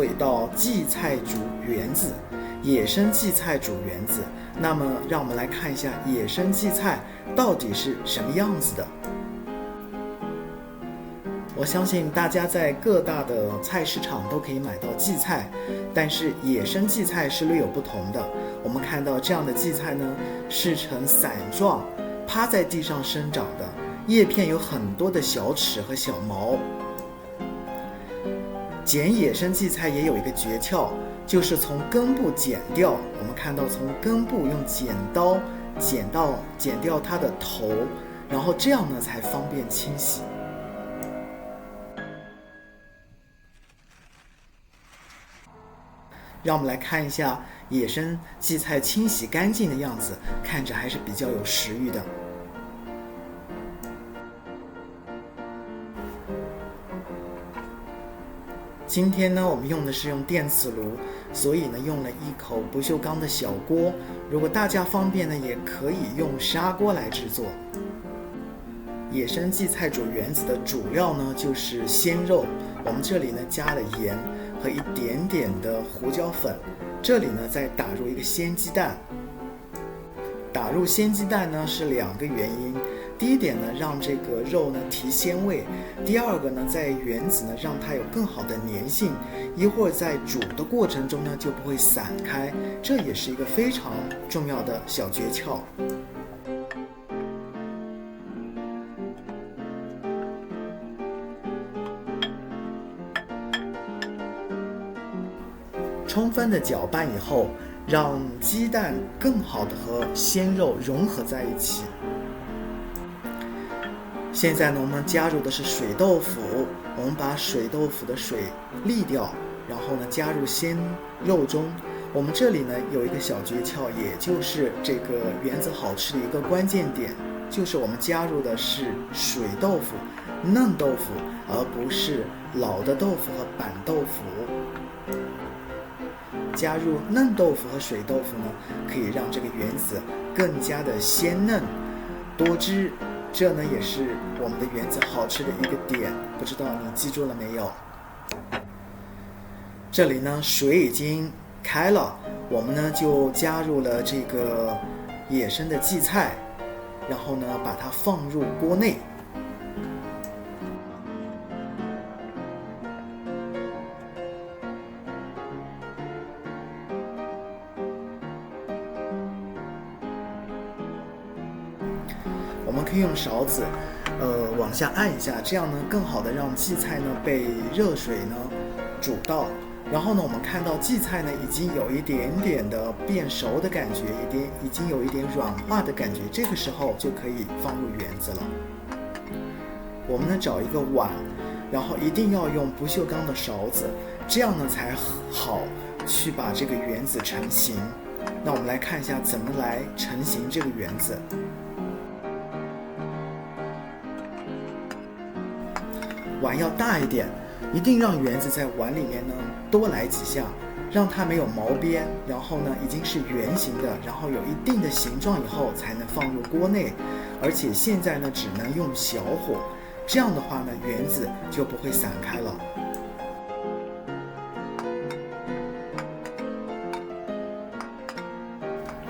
一道荠菜煮圆子，野生荠菜煮圆子。那么让我们来看一下野生荠菜到底是什么样子的。我相信大家在各大的菜市场都可以买到荠菜，但是野生荠菜是略有不同的。我们看到这样的荠菜呢，是呈伞状趴在地上生长的，叶片有很多的小齿和小毛。剪野生荠菜也有一个诀窍，就是从根部剪掉。我们看到从根部用剪刀剪掉它的头，然后这样呢才方便清洗。让我们来看一下野生荠菜清洗干净的样子，看着还是比较有食欲的。今天呢，我们用的是电磁炉，所以呢用了一口不锈钢的小锅。如果大家方便呢，也可以用砂锅来制作。野生荠菜煮圆子的主料呢就是鲜肉，我们这里呢加了盐和一点点的胡椒粉，这里呢再打入一个鲜鸡蛋。打入鲜鸡蛋呢是2个原因，第一点呢让这个肉呢提鲜味，第二个呢在圆子呢让它有更好的粘性，一会儿在煮的过程中呢就不会散开，这也是一个非常重要的小诀窍。充分的搅拌以后，让鸡蛋更好的和鲜肉融合在一起。现在呢，我们加入的是水豆腐，我们把水豆腐的水沥掉，然后呢加入鲜肉中。我们这里呢有一个小诀窍，也就是这个圆子好吃的一个关键点，就是我们加入的是水豆腐、嫩豆腐，而不是老的豆腐和板豆腐。加入嫩豆腐和水豆腐呢，可以让这个圆子更加的鲜嫩多汁，这呢也是我们的圆子好吃的一个点，不知道你记住了没有？这里呢水已经开了，我们呢就加入了这个野生的荠菜，然后呢把它放入锅内。我们可以用勺子往下按一下，这样呢更好的让荠菜呢被热水呢煮到。然后呢我们看到荠菜呢已经有一点点的变熟的感觉，已经有一点软化的感觉，这个时候就可以放入圆子了。我们呢找一个碗，然后一定要用不锈钢的勺子，这样呢才好去把这个圆子成型。那我们来看一下怎么来成型这个圆子。碗要大一点，一定让圆子在碗里面呢多来几下，让它没有毛边，然后呢已经是圆形的，然后有一定的形状以后才能放入锅内。而且现在呢只能用小火，这样的话呢圆子就不会散开了。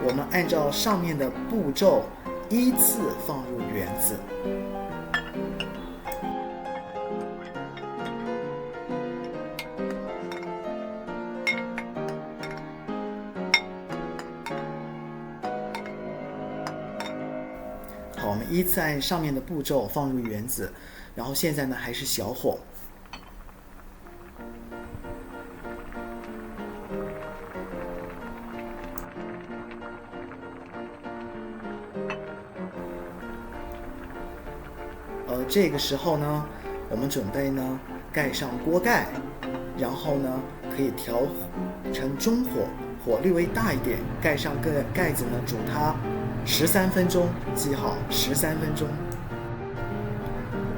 我们按照上面的步骤依次放入圆子。好，我们依次按上面的步骤放入圆子，然后现在呢还是小火。这个时候呢，我们准备呢盖上锅盖，然后呢可以调成中火，火略微大一点，盖上个盖子呢煮它13分钟，记好13分钟。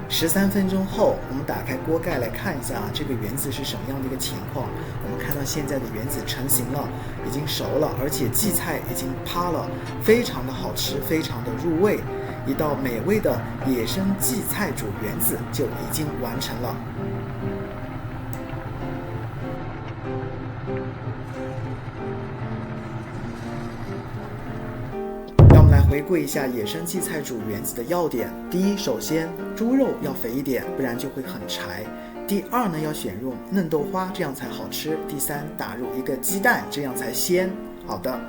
13分钟后，我们打开锅盖来看一下这个圆子是什么样的一个情况。我们看到现在的圆子成型了，已经熟了，而且荠菜已经趴了，非常的好吃，非常的入味。一道美味的野生荠菜煮圆子就已经完成了。回顾一下野生荠菜煮圆子的要点。第一，首先猪肉要肥一点，不然就会很柴。第二呢，要选用嫩豆花，这样才好吃。第三，打入一个鸡蛋，这样才鲜。好的，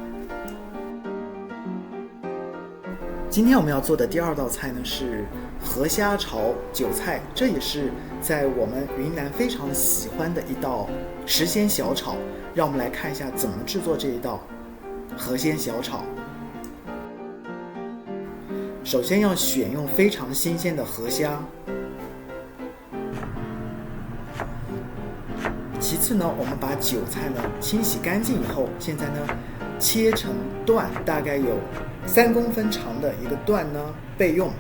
今天我们要做的第二道菜呢是河虾炒韭菜，这也是在我们云南非常喜欢的一道时鲜小炒。让我们来看一下怎么制作这一道河鲜小炒。首先要选用非常新鲜的河虾，其次呢，我们把韭菜呢清洗干净以后，现在呢切成段，大概有3公分长的一个段呢备用。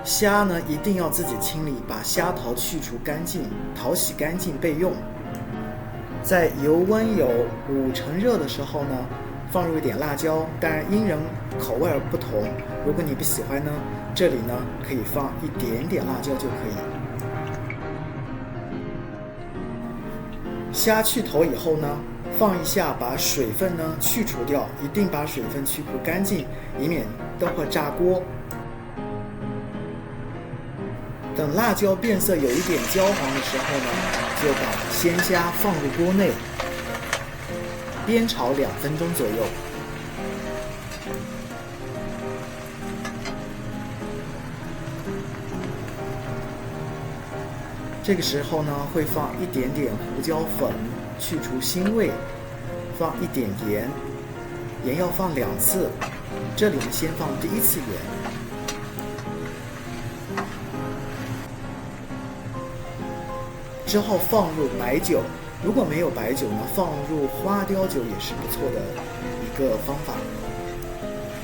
虾呢一定要自己清理，把虾头去除干净，淘洗干净备用。在油温有5成热的时候呢，放入一点辣椒，当然因人口味而不同。如果你不喜欢呢，这里呢可以放一点点辣椒就可以。虾去头以后呢，放一下，把水分呢去除掉，一定把水分去除干净，以免等会炸锅。等辣椒变色有一点焦黄的时候呢，就把鲜虾放入锅内，煸炒2分钟左右。这个时候呢，会放一点点胡椒粉，去除腥味，放一点盐，盐要放2次，这里呢先放第1次盐。之后放入白酒，如果没有白酒呢，放入花雕酒也是不错的一个方法。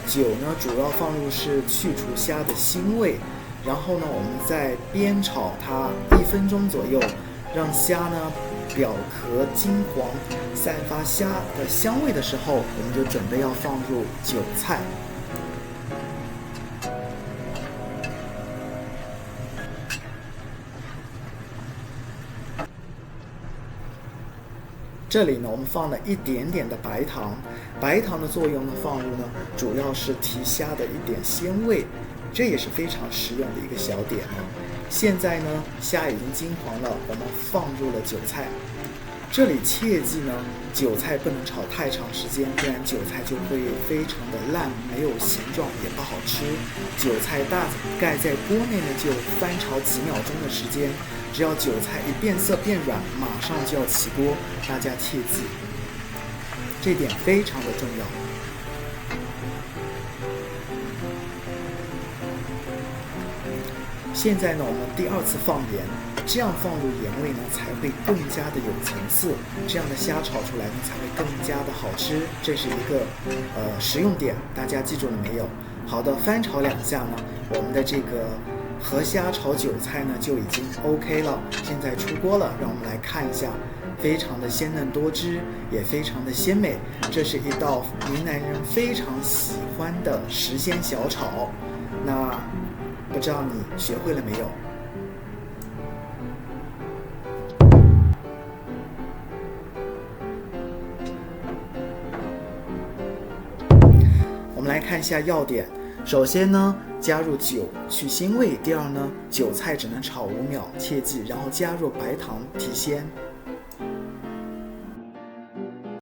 酒呢，主要放入是去除虾的腥味，然后呢，我们再煸炒它1分钟左右，让虾呢表壳金黄，散发虾的香味的时候，我们就准备要放入韭菜。这里呢，我们放了一点点的白糖，白糖的作用呢，放入呢，主要是提虾的一点鲜味，这也是非常实用的一个小点呢。现在呢，虾已经金黄了，我们放入了韭菜。这里切记呢，韭菜不能炒太长时间，不然韭菜就会非常的烂，没有形状，也不好吃。韭菜大概在锅内呢就翻炒几秒钟的时间，只要韭菜一变色变软，马上就要起锅，大家切记，这点非常的重要。现在呢，我们第2次放盐，这样放入盐味呢，才会更加的有层次，这样的虾炒出来呢，才会更加的好吃。这是一个实用点，大家记住了没有？好的，翻炒2下呢，我们的这个河虾炒韭菜呢就已经 OK 了。现在出锅了，让我们来看一下，非常的鲜嫩多汁，也非常的鲜美。这是一道云南人非常喜欢的时鲜小炒。那不知道你学会了没有？我们来看一下要点。首先呢，加入酒去腥味。第二呢，韭菜只能炒5秒，切记。然后加入白糖提鲜。